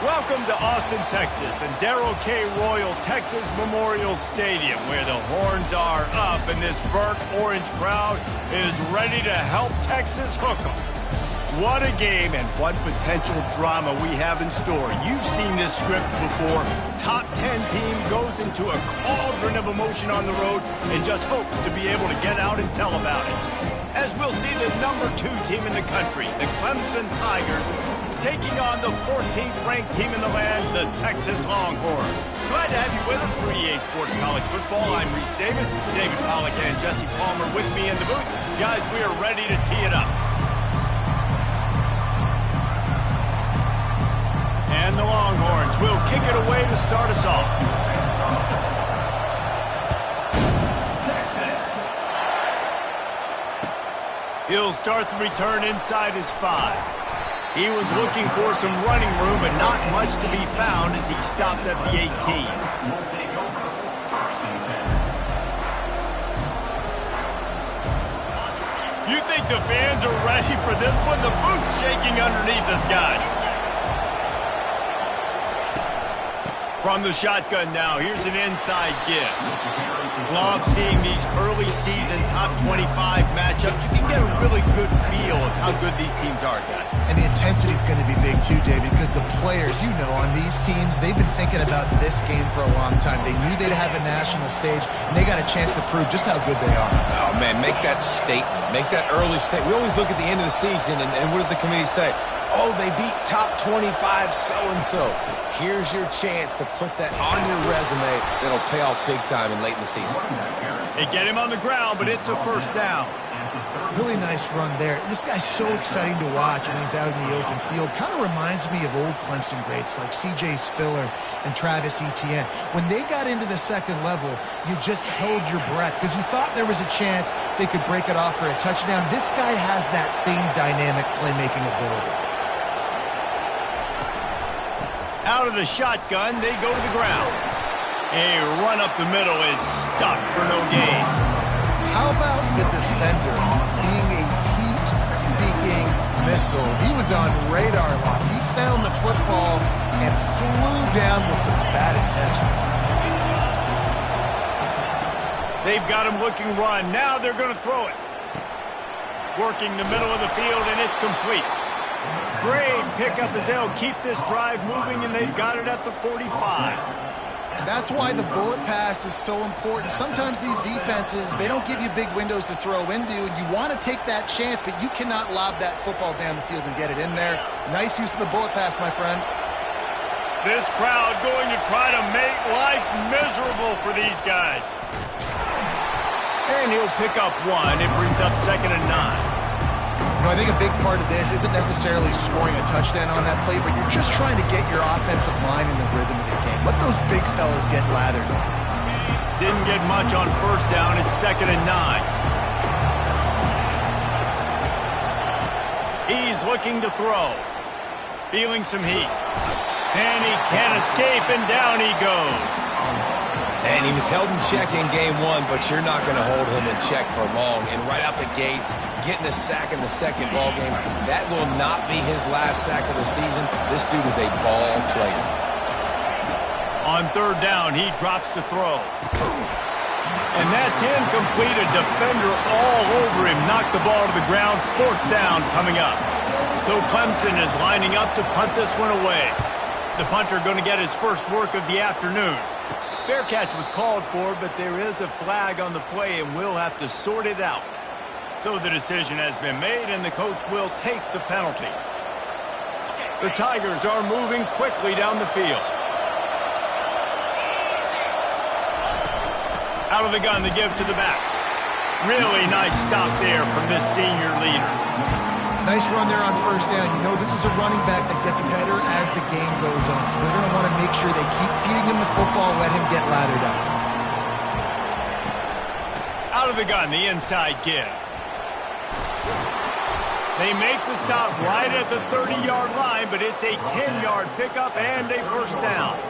Welcome to Austin, Texas, and Darrell K. Royal Texas Memorial Stadium, where the horns are up and this burnt orange crowd is ready to help Texas hook 'em. What a game and what potential drama we have in store. You've seen this script before. Top 10 team goes into a cauldron of emotion on the road and just hopes to be able to get out and tell about it. As we'll see the number 2 team in the country, the ClemSON Tigers, taking on the 14th ranked team in the land, the Texas Longhorns. Glad to have you with us for EA Sports College Football. I'm Reese Davis, David Pollack and Jesse Palmer with me in the booth. Guys, we are ready to tee it up. And the Longhorns will kick it away to start us off. He'll start the return inside his 5. He was looking for some running room, but not much to be found as he stopped at the 18. You think the fans are ready for this one? The booth's shaking underneath us, guys. From the shotgun now, here's an inside give. Love seeing these early season top 25 matchups. You can get a really good feel of how good these teams are, guys. And the intensity is going to be big too, David, because the players, you know, on these teams, they've been thinking about this game for a long time. They knew they'd have a national stage, and they got a chance to prove just how good they are. Oh, man, make that statement. Make that early statement. We always look at the end of the season, and what does the committee say? Oh, they beat top 25 so-and-so. Here's your chance to put that on your resume that'll pay off big time and late in the season. They get him on the ground, but it's a first down. Really nice run there. This guy's so exciting to watch when he's out in the open field. Kind of reminds me of old Clemson greats like C.J. Spiller and Travis Etienne. When they got into the second level, you just held your breath because you thought there was a chance they could break it off for a touchdown. This guy has that same dynamic playmaking ability. Out of the shotgun, they go to the ground. A run up the middle is stopped for no gain. How about the defender being a heat-seeking missile? He was on radar lock. He found the football and flew down with some bad intentions. They've got him looking run. Now they're going to throw it. Working the middle of the field, and it's complete. Great pickup as they'll keep this drive moving, and they've got it at the 45. That's why the bullet pass is so important. Sometimes these defenses, they don't give you big windows to throw into, and you want to take that chance, but you cannot lob that football down the field and get it in there. Nice use of the bullet pass, my friend. This crowd going to try to make life miserable for these guys. And he'll pick up 1. It brings up 2nd and 9. You know, I think a big part of this isn't necessarily scoring a touchdown on that play, but you're just trying to get your offensive line in the rhythm of the game. Let those big fellas get lathered on. Didn't get much on first down. It's 2nd and 9. He's looking to throw. Feeling some heat. And he can't escape, and down he goes. And he was held in check in game 1, but you're not going to hold him in check for long. And right out the gates, getting a sack in the second ball game, that will not be his last sack of the season. This dude is a ball player. On 3rd down, he drops to throw. And that's incomplete. A defender all over him. Knocked the ball to the ground. 4th down coming up. So Clemson is lining up to punt this one away. The punter going to get his first work of the afternoon. Fair catch was called for, but there is a flag on the play, and we'll have to sort it out. So the decision has been made, and the coach will take the penalty. The Tigers are moving quickly down the field. Out of the gun, the give to the back. Really nice stop there from this senior leader. Nice run there on 1st down. You know, this is a running back that gets better as the game goes on. So they're going to want to make sure they keep feeding him the football, let him get lathered up. Out of the gun, the inside give. They make the stop right at the 30-yard line, but it's a 10-yard pickup and a 1st down.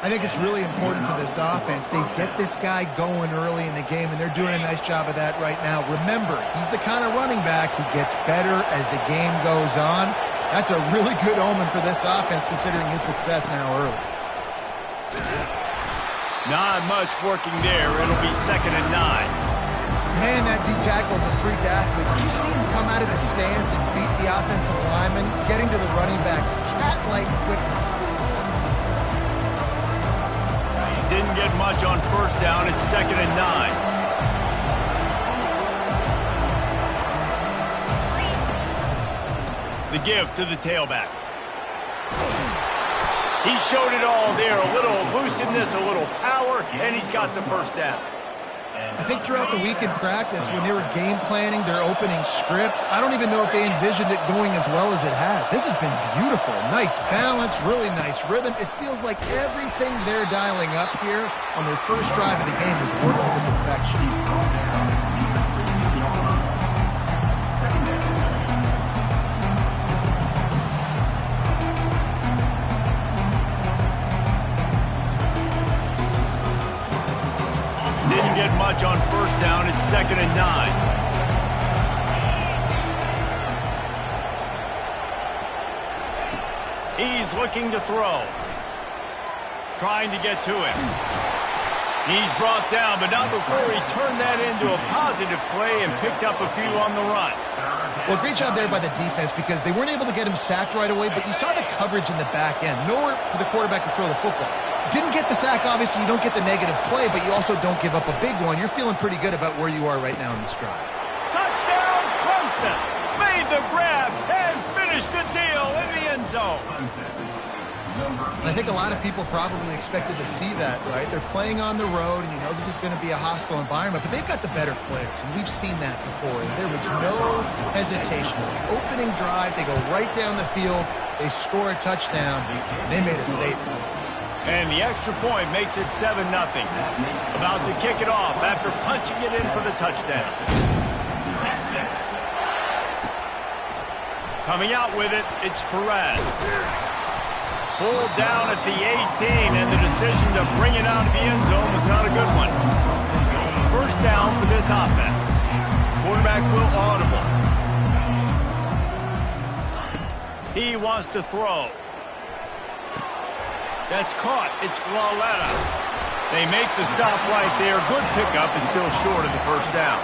I think it's really important for this offense. They get this guy going early in the game, and they're doing a nice job of that right now. Remember, he's the kind of running back who gets better as the game goes on. That's a really good omen for this offense, considering his success now early. Not much working there. It'll be 2nd and 9. Man, that D-tackle's a freak athlete. Did you see him come out of the stance and beat the offensive lineman, getting to the running back? Cat-like quickness. Didn't get much on 1st down. It's 2nd and 9. The give to the tailback. He showed it all there. A little elusiveness, a little power, and he's got the 1st down. I think throughout the week in practice, when they were game planning their opening script, I don't even know if they envisioned it going as well as it has. This has been beautiful. Nice balance, really nice rhythm. It feels like everything they're dialing up here on their first drive of the game is working to perfection. Didn't get much on 1st down. It's 2nd and 9. He's looking to throw. Trying to get to it. He's brought down, but not before he turned that into a positive play and picked up a few on the run. Well, great job there by the defense because they weren't able to get him sacked right away, but you saw the coverage in the back end. Nowhere for the quarterback to throw the football. Didn't get the sack, obviously. You don't get the negative play, but you also don't give up a big one. You're feeling pretty good about where you are right now in this drive. Touchdown, Clemson! Made the grab and finished the deal in the end zone. And I think a lot of people probably expected to see that, right? They're playing on the road, and you know this is going to be a hostile environment, but they've got the better players, and we've seen that before. And there was no hesitation. The opening drive, they go right down the field, they score a touchdown, and they made a statement. And the extra point makes it 7-0. About to kick it off after punching it in for the touchdown. Coming out with it, it's Perez. Pulled down at the 18, and the decision to bring it out of the end zone was not a good one. 1st down for this offense. Quarterback will audible. He wants to throw. That's caught. It's Flawletta. They make the stop right there. Good pickup. It's still short of the 1st down.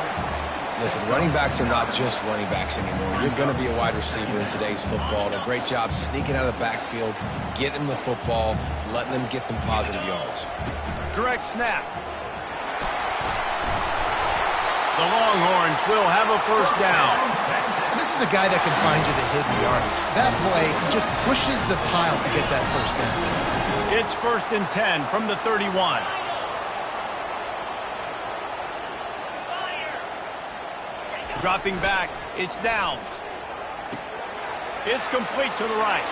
Listen, running backs are not just running backs anymore. You're going to be a wide receiver in today's football. A great job sneaking out of the backfield, getting the football, letting them get some positive yards. Direct snap. The Longhorns will have a 1st down. And this is a guy that can find you the hidden yardage. That play, he just pushes the pile to get that 1st down. It's 1st and 10 from the 31. Dropping back, it's Downs. It's complete to the right.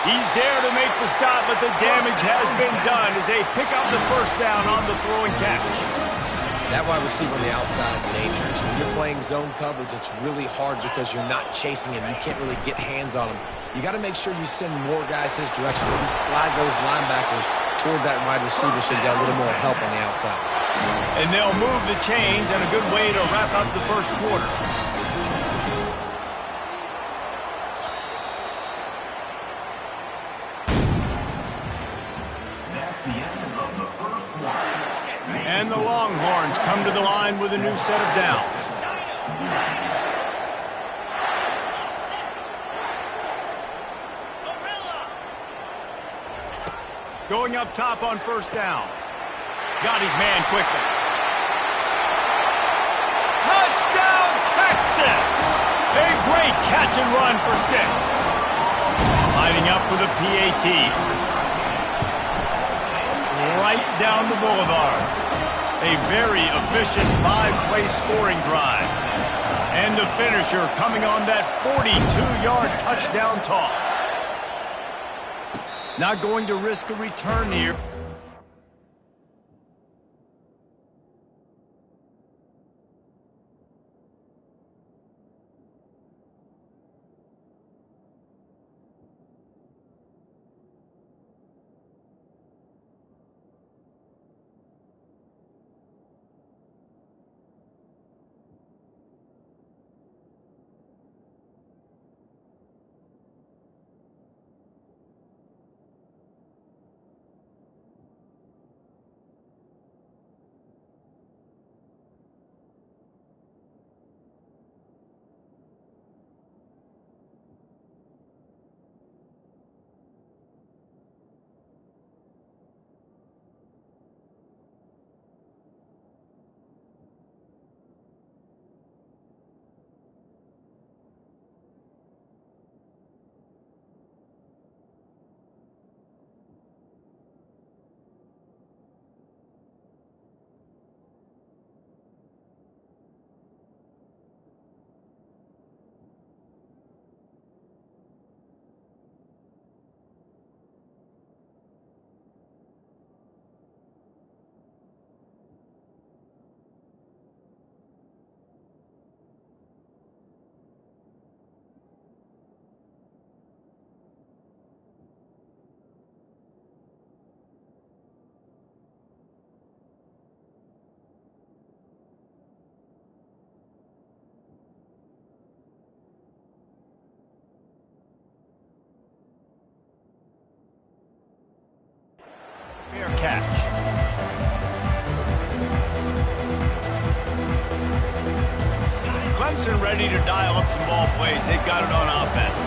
He's there to make the stop, but the damage has been done as they pick up the 1st down on the throw and catch. That wide receiver on the outside is dangerous. When you're playing zone coverage, it's really hard because you're not chasing him. You can't really get hands on him. You got to make sure you send more guys his direction. Maybe slide those linebackers toward that wide receiver so you got a little more help on the outside. And they'll move the chains, and a good way to wrap up the 1st quarter. And the Longhorns come to the line with a new set of downs. Going up top on 1st down. Got his man quickly. Touchdown, Texas! A great catch and run for 6. Lining up for the PAT. Right down the boulevard. A very efficient 5-play scoring drive. And the finisher coming on that 42-yard touchdown toss. Not going to risk a return here. Fair catch. Clemson ready to dial up some ball plays. They've got it on offense.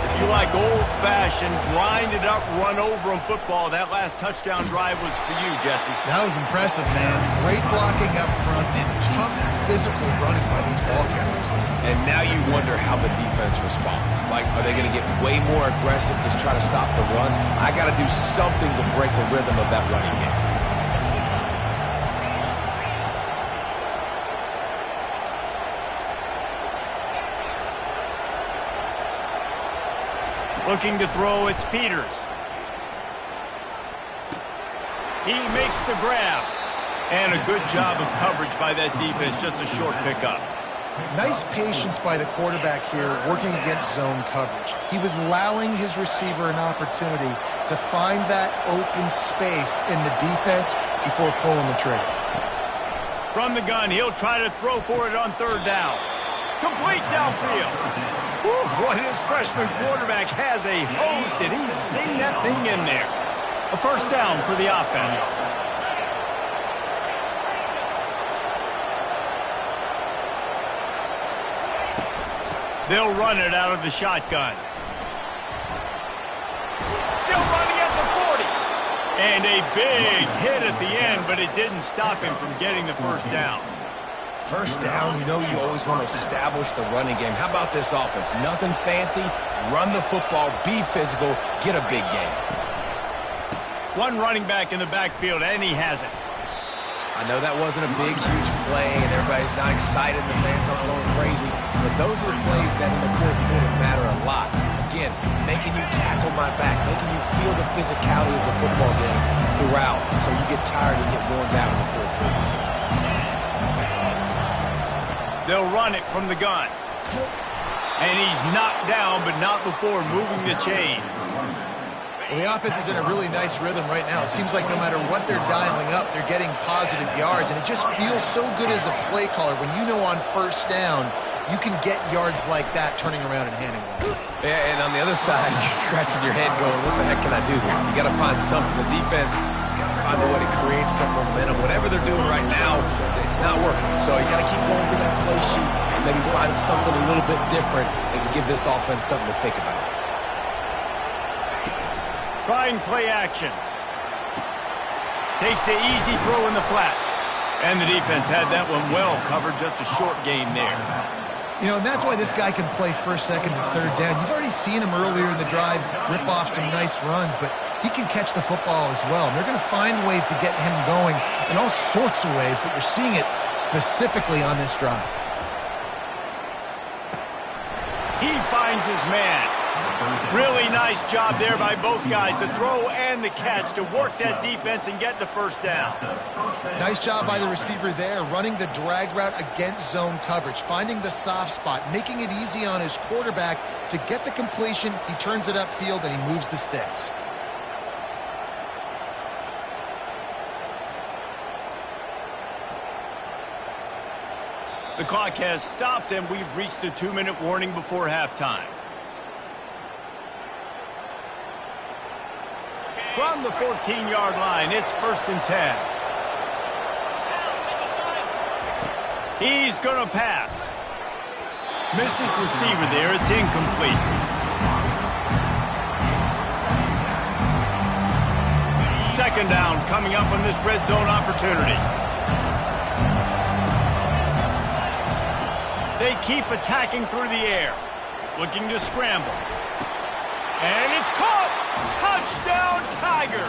If you like old-fashioned, grind-it-up, run-over-'em football, that last touchdown drive was for you, Jesse. That was impressive, man. Great blocking up front and tough physical running by these ball carriers. And now you wonder how the defense responds. Like, are they going to get way more aggressive to try to stop the run? I got to do something to break the rhythm of that running game. Looking to throw, it's Peters. He makes the grab. And a good job of coverage by that defense, just a short pickup. Nice patience by the quarterback here working against zone coverage. He was allowing his receiver an opportunity to find that open space in the defense before pulling the trigger. From the gun, he'll try to throw for it on third down. Complete downfield. Whew, boy, this freshman quarterback has a host, and he's seen that thing in there. A first down for the offense. They'll run it out of the shotgun. Still running at the 40. And a big hit at the end, but it didn't stop him from getting the first down. First down, you know you always want to establish the running game. How about this offense? Nothing fancy. Run the football, be physical, get a big gain. One running back in the backfield, and he has it. I know that wasn't a big, huge play, and everybody's not excited. The fans aren't going crazy. But those are the plays that in the fourth quarter matter a lot. Again, making you tackle my back, making you feel the physicality of the football game throughout, so you get tired and get worn down in the fourth quarter. They'll run it from the gun. And he's knocked down, but not before moving the chains. Well, the offense is in a really nice rhythm right now. It seems like no matter what they're dialing up, they're getting positive yards, and it just feels so good as a play caller when you know on first down you can get yards like that turning around and handing them. Yeah, and on the other side, you're scratching your head going, what the heck can I do here? You got to find something. The defense has got to find a way to create some momentum. Whatever they're doing right now, it's not working. So you got to keep going to that play sheet and maybe find something a little bit different that can give this offense something to think about. Trying play action. Takes the easy throw in the flat. And the defense had that one well covered, just a short game there. You know, and that's why this guy can play first, second, and third down. You've already seen him earlier in the drive rip off some nice runs, but he can catch the football as well. And they're going to find ways to get him going in all sorts of ways, but you're seeing it specifically on this drive. He finds his man. Really nice job there by both guys, the throw and the catch, to work that defense and get the first down. Nice job by the receiver there, running the drag route against zone coverage, finding the soft spot, making it easy on his quarterback to get the completion. He turns it upfield and he moves the sticks. The clock has stopped and we've reached the 2-minute warning before halftime. From the 14-yard line, it's 1st and 10. He's going to pass. Missed his receiver there. It's incomplete. Second down coming up on this red zone opportunity. They keep attacking through the air. Looking to scramble. And it's caught! Touchdown, Tigers!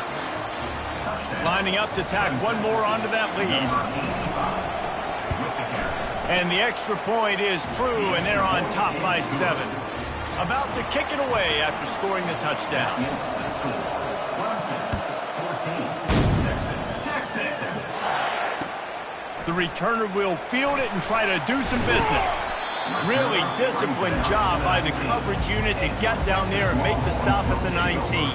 Lining up to tack one more onto that lead. And the extra point is true, and they're on top by 7. About to kick it away after scoring the touchdown. The returner will field it and try to do some business. Really disciplined job by the coverage unit to get down there and make the stop at the 19.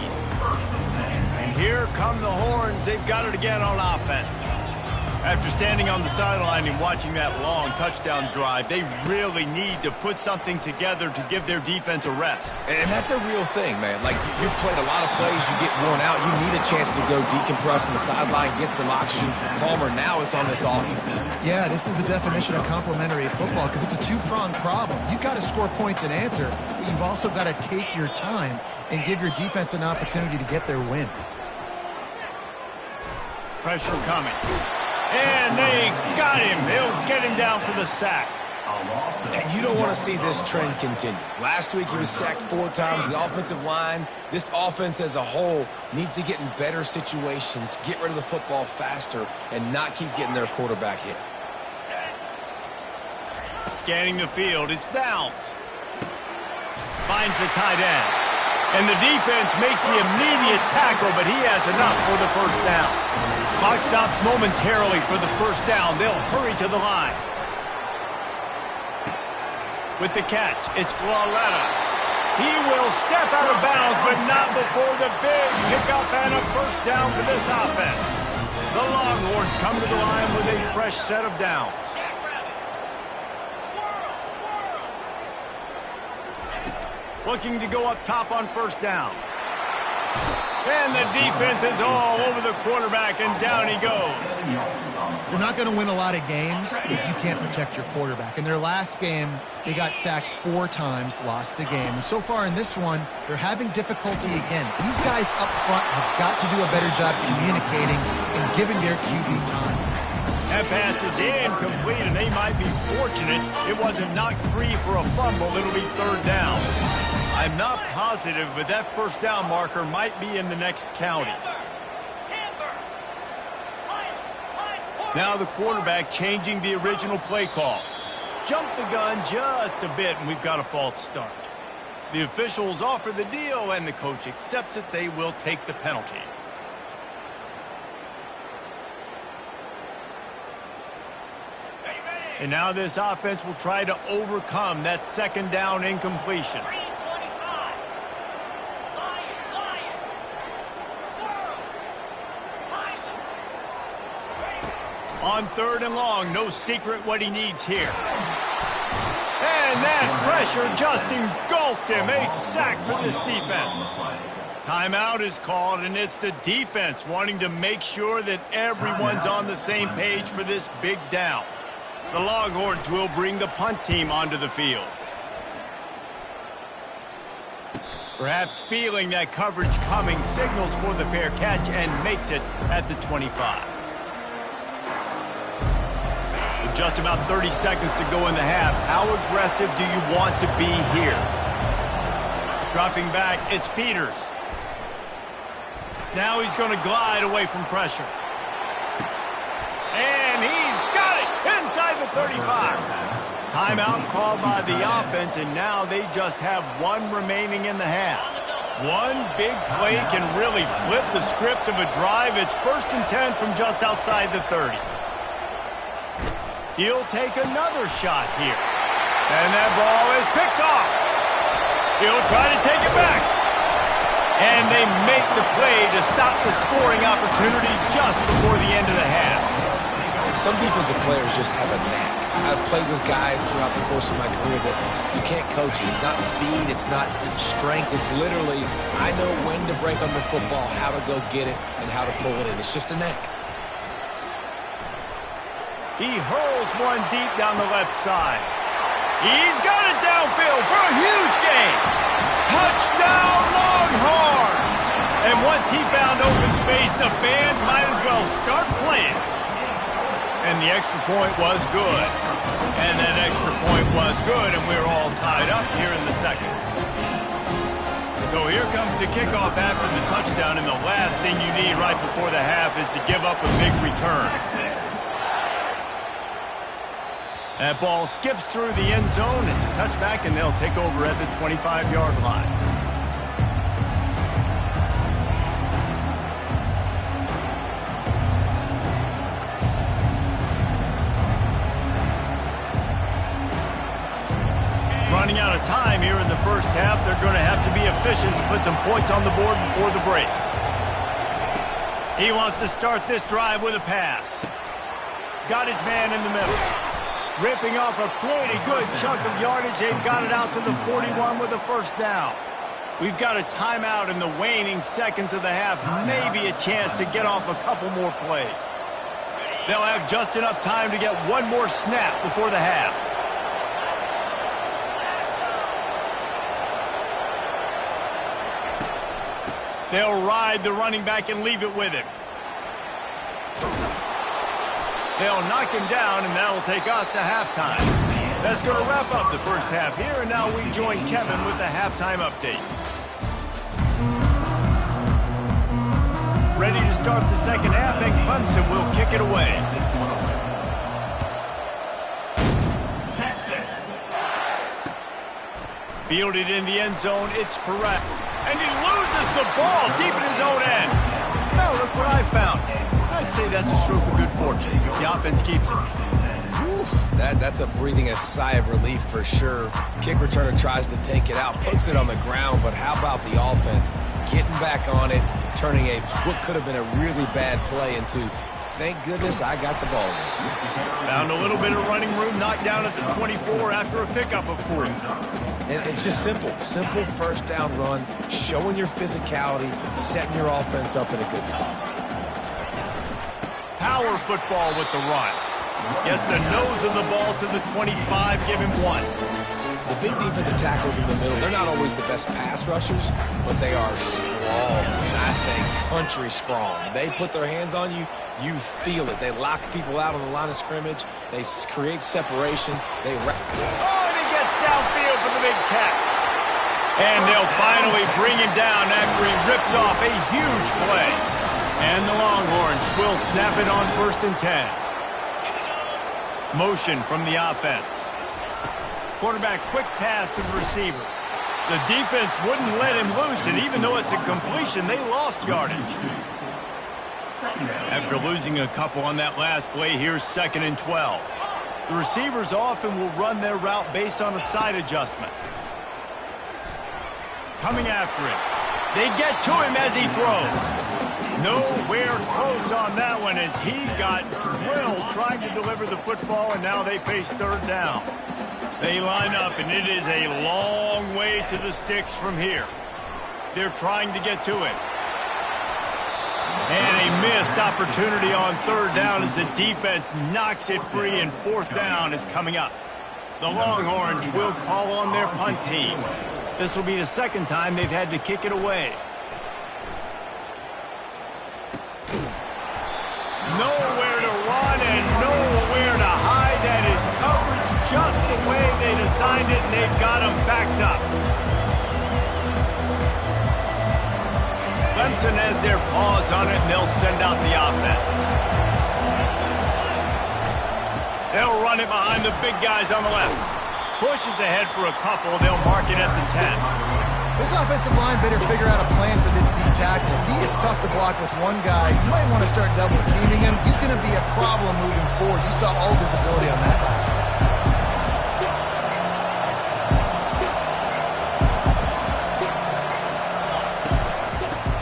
And here come the horns. They've got it again on offense. After standing on the sideline and watching that long touchdown drive, they really need to put something together to give their defense a rest. And that's a real thing, man. Like, you've played a lot of plays, you get worn out, you need a chance to go decompress on the sideline, get some oxygen. Palmer, now it's on this offense. Yeah, this is the definition of complementary football because it's a two-pronged problem. You've got to score points and answer, but you've also got to take your time and give your defense an opportunity to get their win. Pressure coming. And they got him. They'll get him down for the sack. And you don't want to see this trend continue. Last week he was sacked 4 times. The offensive line, this offense as a whole, needs to get in better situations, get rid of the football faster, and not keep getting their quarterback hit. Scanning the field, it's Downs. Finds the tight end. And the defense makes the immediate tackle, but he has enough for the first down. Clock stops momentarily for the first down. They'll hurry to the line. With the catch, it's Floretta. He will step out of bounds, but not before the big pickup and a first down for this offense. The Longhorns come to the line with a fresh set of downs. Looking to go up top on first down. And the defense is all over the quarterback, and down he goes. You're not going to win a lot of games if you can't protect your quarterback. In their last game, they got sacked 4 times, lost the game. And so far in this one, they're having difficulty again. These guys up front have got to do a better job communicating and giving their QB time. That pass is incomplete, and they might be fortunate it wasn't knocked free for a fumble. It'll be third down. I'm not positive, but that first down marker might be in the next county. Now the quarterback changing the original play call. Jumped the gun just a bit, and we've got a false start. The officials offer the deal, and the coach accepts it. They will take the penalty. And now this offense will try to overcome that second down incompletion. On third and long, no secret what he needs here. And that pressure just engulfed him. A sack for this defense. Timeout is called, and it's the defense wanting to make sure that everyone's on the same page for this big down. The Longhorns will bring the punt team onto the field. Perhaps feeling that coverage coming, signals for the fair catch and makes it at the 25. With just about 30 seconds to go in the half, how aggressive do you want to be here? Dropping back, it's Peters. Now he's going to glide away from pressure. And he's got it inside the 35. Timeout called by the offense, and now they just have 1 remaining in the half. One big play can really flip the script of a drive. It's 1st and 10 from just outside the 30. He'll take another shot here. And that ball is picked off. He'll try to take it back. And they make the play to stop the scoring opportunity just before the end of the half. Some defensive players just have a knack. I've played with guys throughout the course of my career that you can't coach it. It's not speed, it's not strength. It's literally, I know when to break on the football, how to go get it, and how to pull it in. It's just a knack. He hurls one deep down the left side. He's got it downfield for a huge gain. Touchdown, Longhorns! And once he found open space, the band might as well start playing. And the extra point was good. And that extra point was good, and we're all tied up here in the second. So here comes the kickoff after the touchdown, and the last thing you need right before the half is to give up a big return. That ball skips through the end zone. It's a touchback, and they'll take over at the 25-yard line. Running out of time here in the first half. They're going to have to be efficient to put some points on the board before the break. He wants to start this drive with a pass. got his man in the middle. Ripping off a pretty good chunk of yardage. They've got it out to the 41 with a first down. We've got a timeout in the waning seconds of the half. Maybe a chance to get off a couple more plays. They'll have just enough time to get one more snap before the half. They'll ride the running back and leave it with him. They'll knock him down, and that'll take us to halftime. That's going to wrap up the first half here, and now we join Kevin with the halftime update. Ready to start the second half, and ClemSON will kick it away. Texas. Fielded in the end zone, it's Perret. And he loses the ball deep in his own end. Now look what I found. I'd say that's a stroke of good fortune. The offense keeps it. Oof, that's a breathing a sigh of relief for sure. Kick returner tries to take it out, puts it on the ground, but how about the offense getting back on it, turning what could have been a really bad play into, thank goodness I got the ball. Found a little bit of running room, knocked down at the 24 after a pickup of 4. And it's just simple first down run, showing your physicality, setting your offense up in a good spot. Power football with the run. Gets the nose of the ball to the 25, give him 1. The big defensive tackles in the middle, they're not always the best pass rushers, but they are strong, and I say country strong. They put their hands on you, you feel it. They lock people out on the line of scrimmage. They create separation. Oh, and he gets downfield for the big catch. And they'll finally bring him down after he rips off a huge play. And the Longhorns will snap it on 1st and 10. Motion from the offense. Quarterback quick pass to the receiver. The defense wouldn't let him loose, and even though it's a completion, they lost yardage. After losing a couple on that last play, here's 2nd and 12. The receivers often will run their route based on a side adjustment. Coming after him. They get to him as he throws. Nowhere close on that one as he got drilled trying to deliver the football, and now they face 3rd down. They line up, and it is a long way to the sticks from here. They're trying to get to it. And a missed opportunity on 3rd down as the defense knocks it free, and 4th down is coming up. The Longhorns will call on their punt team. This will be the 2nd time they've had to kick it away. Nowhere to run and nowhere to hide. That is coverage just the way they designed it, and they've got them backed up. ClemSON has their paws on it, and they'll send out the offense. They'll run it behind the big guys on the left. Pushes ahead for a couple. They'll mark it at the 10. This offensive line better figure out a plan for this D tackle. He is tough to block with one guy. You might want to start double teaming him. He's going to be a problem moving forward. You saw all visibility on that last play.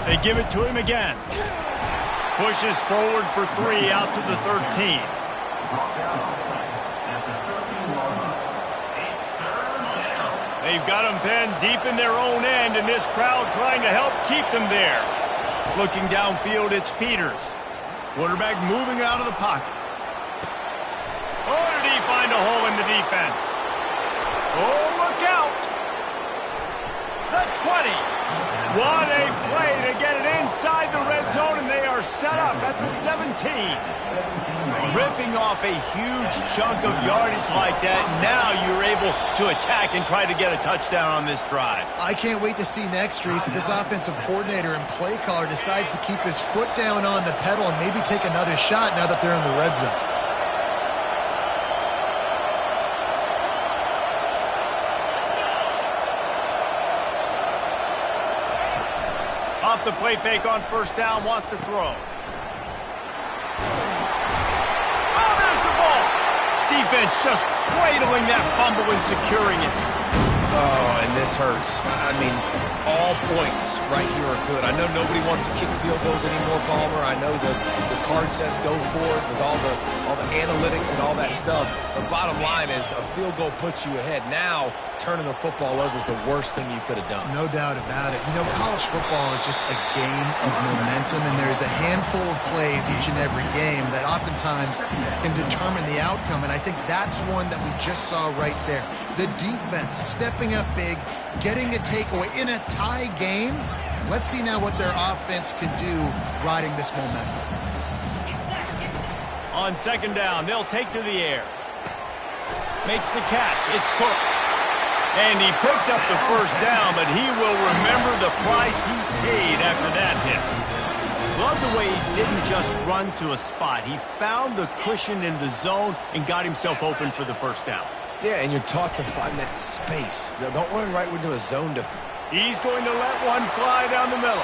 They give it to him again. Pushes forward for 3 out to the 13. They've got them pinned deep in their own end, and this crowd trying to help keep them there. Looking downfield, it's Peters. Quarterback moving out of the pocket. Oh, did he find a hole in the defense? Oh, look out! The 20. What a play to get it inside the red zone, and they are set up at the 17. Ripping off a huge chunk of yardage like that, now you're able to attack and try to get a touchdown on this drive. I can't wait to see next, Reese, if this offensive coordinator and play caller decides to keep his foot down on the pedal and maybe take another shot now that they're in the red zone. Off the play fake on 1st down, wants to throw. Oh, there's the ball. Defense just cradling that fumble and securing it. Oh, and this hurts. I mean, all points right here are good. I know nobody wants to kick field goals anymore, Palmer. I know the card says go for it with all the analytics and all that stuff. The bottom line is a field goal puts you ahead. Now, turning the football over is the worst thing you could have done. No doubt about it. You know, college football is just a game of momentum, and there's a handful of plays each and every game that oftentimes can determine the outcome, and I think that's one that we just saw right there. The defense stepping up big, getting a takeaway in a tie game. Let's see now what their offense can do riding this momentum. On second down, they'll take to the air. Makes the catch. It's Cook. And he picks up the first down, but he will remember the price he paid after that hit. Love the way he didn't just run to a spot. He found the cushion in the zone and got himself open for the first down. Yeah, and you're taught to find that space. Don't run right into a zone defense. He's going to let one fly down the middle.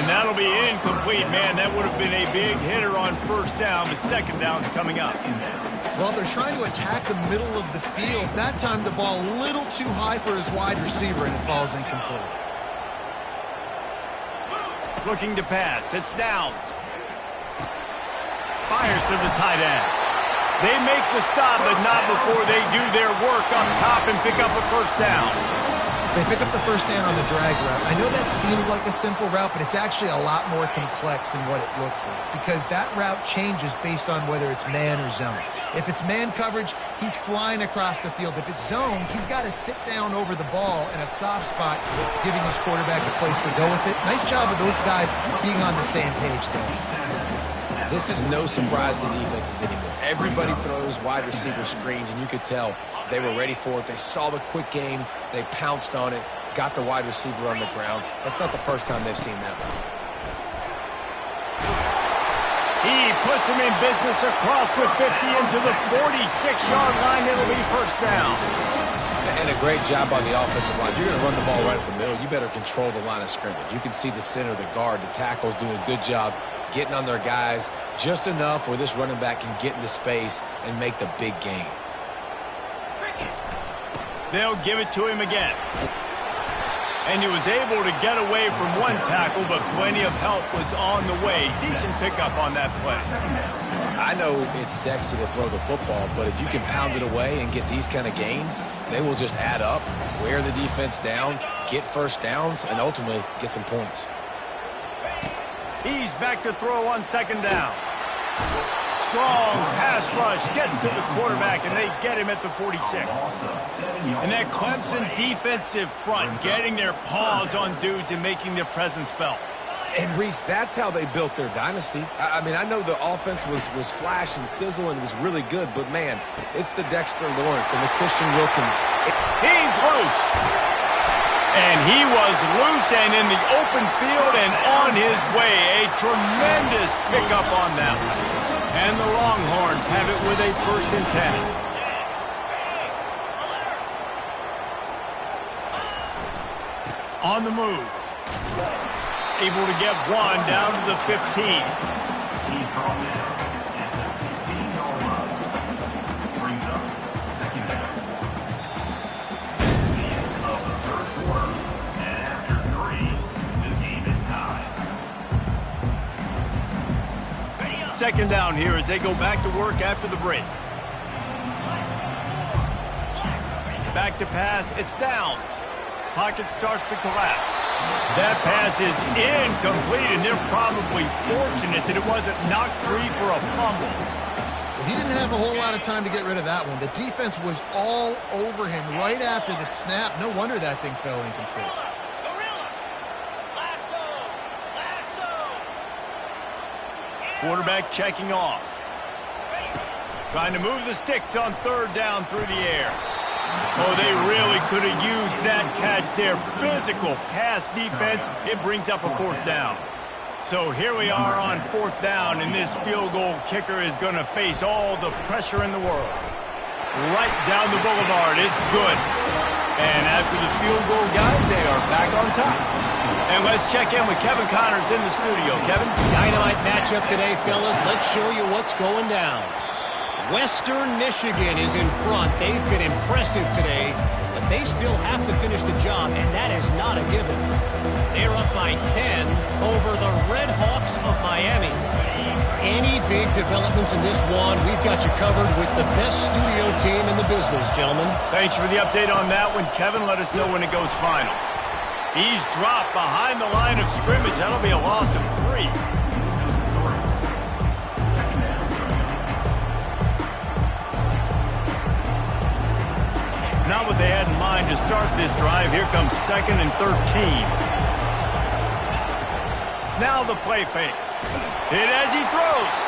And that'll be incomplete. Man, that would have been a big hitter on first down, but second down's coming up. Well, they're trying to attack the middle of the field. That time the ball a little too high for his wide receiver, and it falls incomplete. Looking to pass. It's Downs. Fires to the tight end. They make the stop, but not before they do their work up top and pick up a first down. They pick up the first down on the drag route. I know that seems like a simple route, but it's actually a lot more complex than what it looks like, because that route changes based on whether it's man or zone. If it's man coverage, he's flying across the field. If it's zone, he's got to sit down over the ball in a soft spot, giving his quarterback a place to go with it. Nice job of those guys being on the same page there. This is no surprise to defenses anymore. Everybody throws wide receiver screens, and you could tell they were ready for it. They saw the quick game. They pounced on it, got the wide receiver on the ground. That's not the first time they've seen that one. He puts him in business across the 50 into the 46-yard line. It'll be first down. And a great job by the offensive line. If you're going to run the ball right at the middle, you better control the line of scrimmage. You can see the center, the guard, the tackles doing a good job getting on their guys just enough where this running back can get into space and make the big game. They'll give it to him again. And he was able to get away from one tackle, but plenty of help was on the way. Decent pickup on that play. I know it's sexy to throw the football, but if you can pound it away and get these kind of gains, they will just add up, wear the defense down, get first downs, and ultimately get some points. He's back to throw on second down. Strong pass rush gets to the quarterback, and they get him at the 46. And that Clemson defensive front getting their paws on dudes and making their presence felt. And, Reese, that's how they built their dynasty. I mean, I know the offense was flash and sizzle and was really good, but, man, it's the Dexter Lawrence and the Christian Wilkins. He's loose. And he was loose and in the open field and on his way. A tremendous pickup on that one. And the Longhorns have it with a 1st and 10. On the move. Able to get one down to the 15. Second down here as they go back to work after the break. Back to pass, it's Downs. Pocket starts to collapse. That pass is incomplete, and they're probably fortunate that it wasn't knocked free for a fumble. He didn't have a whole lot of time to get rid of that one. The defense was all over him right after the snap. No wonder that thing fell incomplete. Quarterback checking off. Trying to move the sticks on third down through the air. Oh, they really could have used that catch. Their physical pass defense, it brings up a 4th down. So here we are on 4th down, and this field goal kicker is going to face all the pressure in the world. Right down the boulevard. It's good. And after the field goal, guys, they are back on top. And let's check in with Kevin Connors in the studio. Kevin? Dynamite matchup today, fellas. Let's show you what's going down. Western Michigan is in front. They've been impressive today, but they still have to finish the job, and that is not a given. They're up by 10 over the Red Hawks of Miami. big developments in this one. We've got you covered with the best studio team in the business, gentlemen. Thanks for the update on that one, Kevin. Let us know when it goes final. He's dropped behind the line of scrimmage. That'll be a loss of 3. Not what they had in mind to start this drive. Here comes 2nd and 13. Now the play fake. Hit as he throws.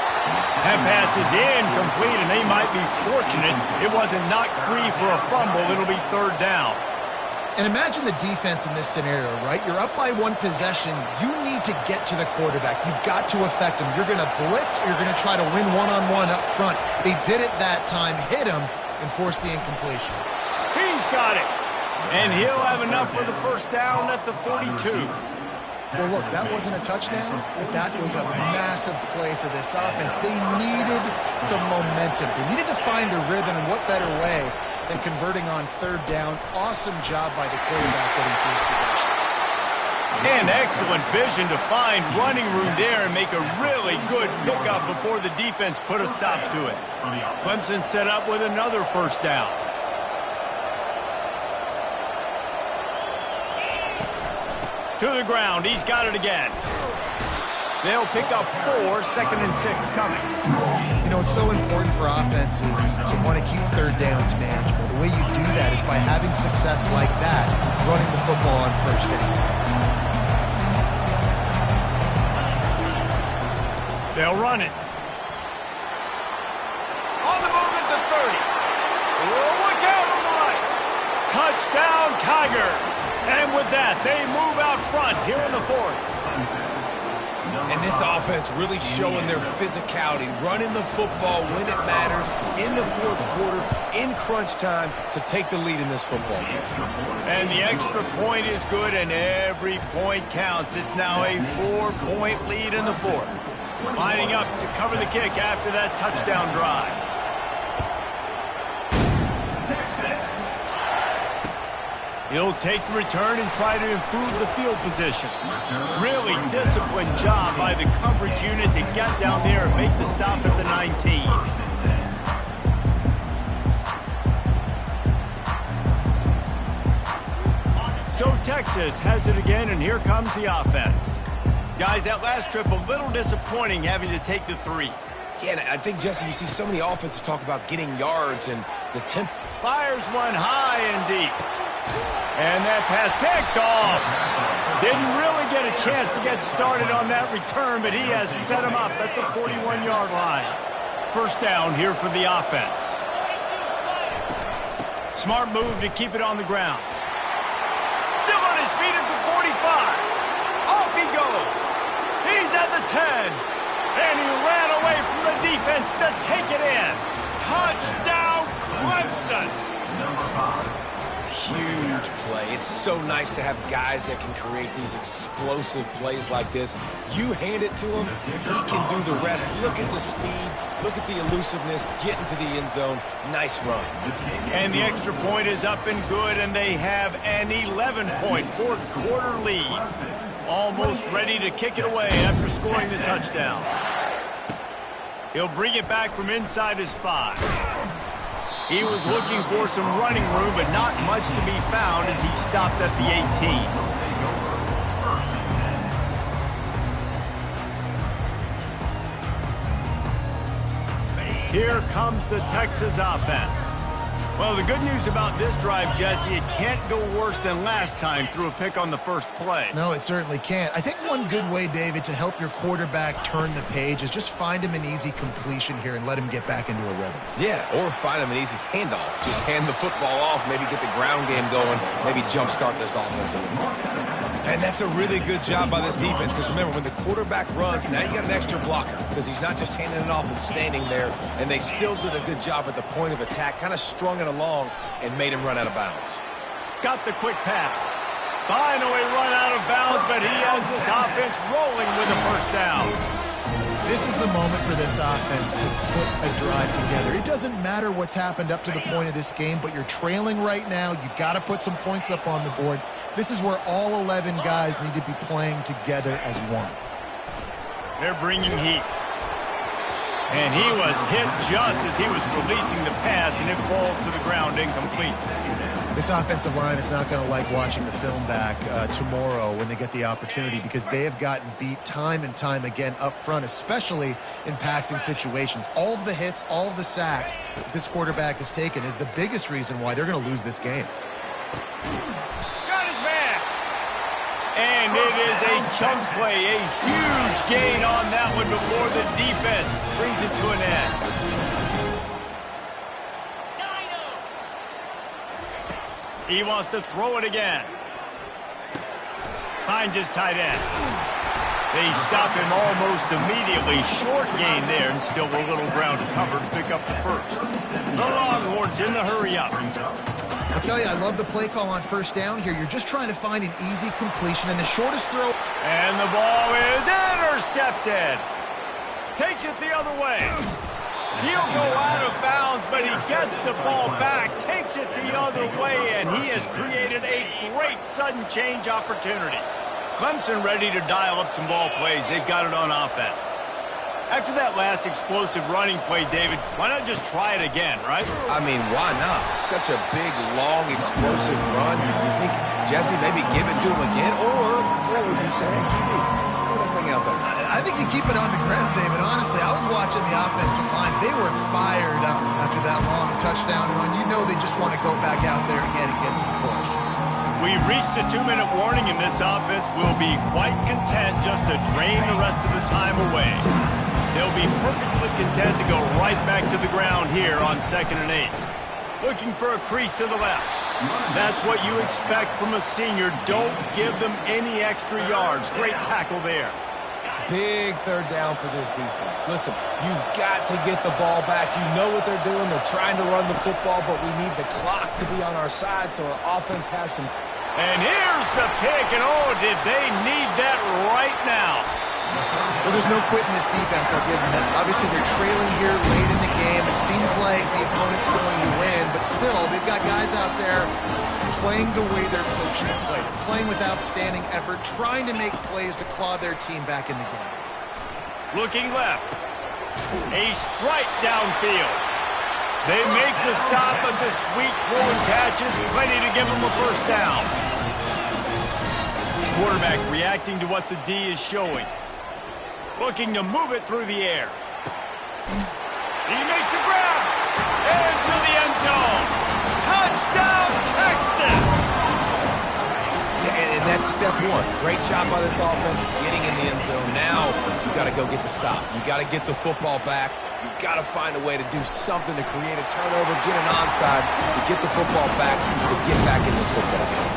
That pass is incomplete, and they might be fortunate it wasn't knocked free for a fumble. It'll be 3rd down. And imagine the defense in this scenario, right? You're up by 1 possession. You need to get to the quarterback. You've got to affect him. You're going to blitz, or you're going to try to win one-on-one up front. They did it that time, hit him, and forced the incompletion. He's got it. And he'll have enough for the 1st down at the 42. Well, look, that wasn't a touchdown, but that was a massive play for this offense. They needed some momentum. They needed to find a rhythm, and what better way than converting on 3rd down. Awesome job by the quarterback getting through his progression. And excellent vision to find running room there and make a really good pickup before the defense put a stop to it. Clemson set up with another 1st down. To the ground. He's got it again. They'll pick up 4, 2nd and 6 coming. You know, it's so important for offenses to want to keep 3rd downs manageable. The way you do that is by having success like that, running the football on 1st down. They'll run it. On the move at the 30. Oh, look out on the right. Touchdown, Tigers. And with that, they move out front here in the 4th. And this offense really showing their physicality, running the football when it matters, in the 4th quarter, in crunch time, to take the lead in this football game. And the extra point is good, and every point counts. It's now a 4-point lead in the 4th. Lining up to cover the kick after that touchdown drive. He'll take the return and try to improve the field position. Really disciplined job by the coverage unit to get down there and make the stop at the 19. So Texas has it again, and here comes the offense. Guys, that last trip a little disappointing having to take the 3. Yeah, and I think, Jesse, you see so many offenses talk about getting yards and the tempo. Fires one high and deep. And that pass picked off. Didn't really get a chance to get started on that return, but he has set him up at the 41-yard line. 1st down here for the offense. Smart move to keep it on the ground. Still on his feet at the 45. Off he goes. He's at the 10. And he ran away from the defense to take it in. Touchdown, Clemson. Number 5. Huge play. It's so nice to have guys that can create these explosive plays like this. You hand it to him, he can do the rest. Look at the speed, look at the elusiveness, get into the end zone. Nice run. And the extra point is up and good, and they have an 11-point 4th quarter lead. Almost ready to kick it away after scoring the touchdown. He'll bring it back from inside his 5. He was looking for some running room, but not much to be found as he stopped at the 18. Here comes the Texas offense. Well, the good news about this drive, Jesse, it can't go worse than last time through a pick on the 1st play. No, it certainly can't. I think one good way, David, to help your quarterback turn the page is just find him an easy completion here and let him get back into a rhythm. Yeah, or find him an easy handoff. Just hand the football off, maybe get the ground game going, maybe jumpstart this offense a little more. And that's a really good job by this defense, because remember, when the quarterback runs, now you got an extra blocker, because he's not just handing it off and standing there, and they still did a good job at the point of attack, kind of strung it along and made him run out of bounds. Got the quick pass. Finally run out of bounds, but he has this offense rolling with a 1st down. This is the moment for this offense to put a drive together. It doesn't matter what's happened up to the point of this game, but you're trailing right now. You got to put some points up on the board. This is where all 11 guys need to be playing together as one. They're bringing heat. And he was hit just as he was releasing the pass, and it falls to the ground incomplete. This offensive line is not going to like watching the film back tomorrow when they get the opportunity, because they have gotten beat time and time again up front, especially in passing situations. All of the hits, all of the sacks that this quarterback has taken is the biggest reason why they're going to lose this game. Got his man. And it is a chunk play, a huge gain on that one before the defense brings it to an end. He wants to throw it again. Finds his tight end. They stop him almost immediately. Short gain there, and still a little ground covered to pick up the first. The Longhorns in the hurry up. I'll tell you, I love the play call on first down here. You're just trying to find an easy completion and the shortest throw. And the ball is intercepted. Takes it the other way. He'll go out of bounds, but he gets the ball back, takes it the other way, and he has created a great sudden change opportunity. Clemson ready to dial up some ball plays. They've got it on offense. After that last explosive running play, David, why not just try it again, right? I mean, why not? Such a big, long, explosive run. You think, Jesse, maybe give it to him again? Or what would you say? QB, throw that thing out there. I think you keep it on the ground, David. Honestly, I was watching the offensive line. They were fired up after that long touchdown run. You know they just want to go back out there again and get some push. We've reached the 2-minute warning, and this offense will be quite content just to drain the rest of the time away. They'll be perfectly content to go right back to the ground here on 2nd and 8. Looking for a crease to the left. That's what you expect from a senior. Don't give them any extra yards. Great tackle there. Big third down for this defense. Listen, you've got to get the ball back. You know what they're doing. They're trying to run the football, but we need the clock to be on our side so our offense has some time. And here's the pick, and oh, did they need that right now. Well, there's no quitting this defense, I'll give them that. Obviously, they're trailing here late in the game. It seems like the opponent's going to win, but still, they've got guys out there playing the way their coach should play, playing with outstanding effort, trying to make plays to claw their team back in the game. Looking left. A strike downfield. They make the stop, but the sweet throwing catch is plenty to give them a first down. Quarterback reacting to what the D is showing. Looking to move it through the air. He makes a grab. Into the end zone. Touchdown, Texas! Yeah, and that's step one. Great job by this offense getting in the end zone. Now you got to go get the stop. You got to get the football back. You got to find a way to do something to create a turnover, get an onside, to get the football back, to get back in this football game.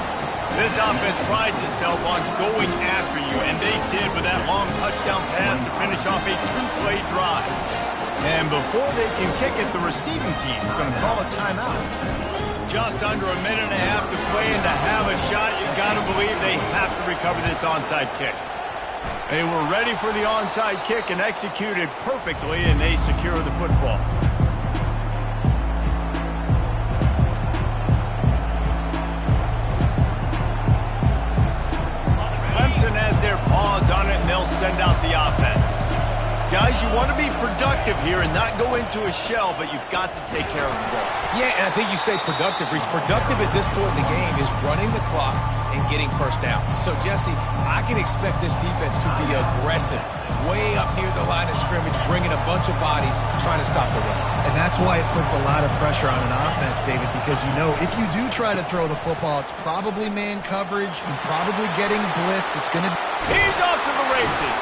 This offense prides itself on going after you, and they did with that long touchdown pass to finish off a 2-play drive. And before they can kick it, the receiving team is going to call a timeout. Just under a minute and a half to play, and to have a shot, you've got to believe they have to recover this onside kick. They were ready for the onside kick and executed perfectly, and they secure the football. Clemson has their paws on it, and they'll send out the offense. Guys, you want to be productive here and not go into a shell, but you've got to take care of the ball. Yeah, and I think you say productive, Reese. Productive at this point in the game is running the clock and getting first down. So, Jesse, I can expect this defense to be aggressive, way up near the line of scrimmage, bringing a bunch of bodies, trying to stop the run. And that's why it puts a lot of pressure on an offense, David, because you know if you do try to throw the football, it's probably man coverage and probably getting blitzed. It's going to... He's off to the races.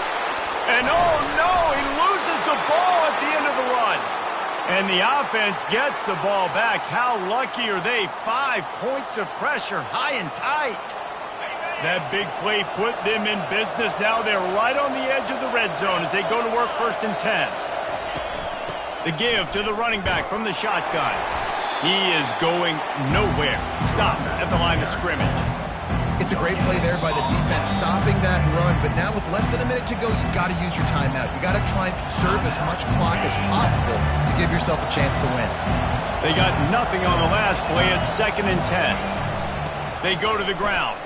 And oh no, he loses the ball at the end of the run. And the offense gets the ball back. How lucky are they? 5 points of pressure, high and tight. That big play put them in business. Now they're right on the edge of the red zone as they go to work 1st and 10. The give to the running back from the shotgun. He is going nowhere. Stop at the line of scrimmage. It's a great play there by the defense, stopping that run. But now with less than a minute to go, you've got to use your timeout. You've got to try and conserve as much clock as possible to give yourself a chance to win. They got nothing on the last play. It's 2nd and 10. They go to the ground.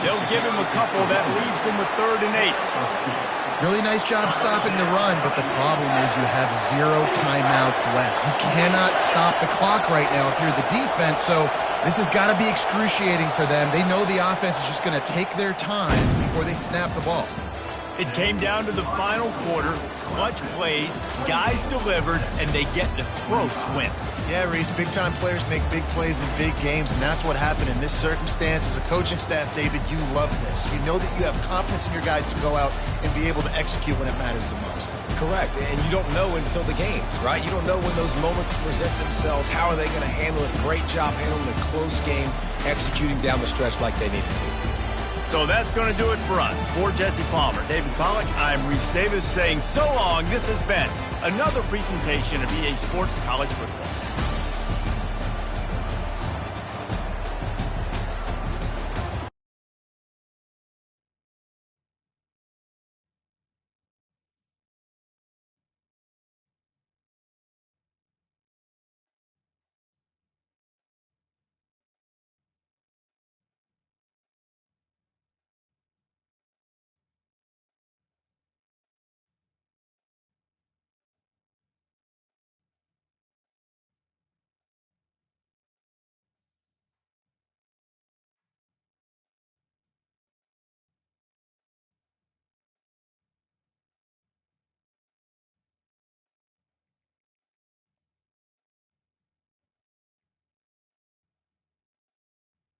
They'll give him a couple. That leaves him with 3rd and 8. Really nice job stopping the run, but the problem is you have 0 timeouts left. You cannot stop the clock right now if you're the defense, so this has got to be excruciating for them. They know the offense is just going to take their time before they snap the ball. It came down to the final quarter. Clutch plays, guys delivered, and they get the close win. Yeah, Reese, big-time players make big plays in big games, and that's what happened in this circumstance. As a coaching staff, David, you love this. You know that you have confidence in your guys to go out and be able to execute when it matters the most. Correct, and you don't know until the games, right? You don't know when those moments present themselves. How are they going to handle it? Great job handling a close game, executing down the stretch like they needed to. So that's going to do it for us. For Jesse Palmer, David Pollack, I'm Reese Davis saying so long. This has been another presentation of EA Sports College Football.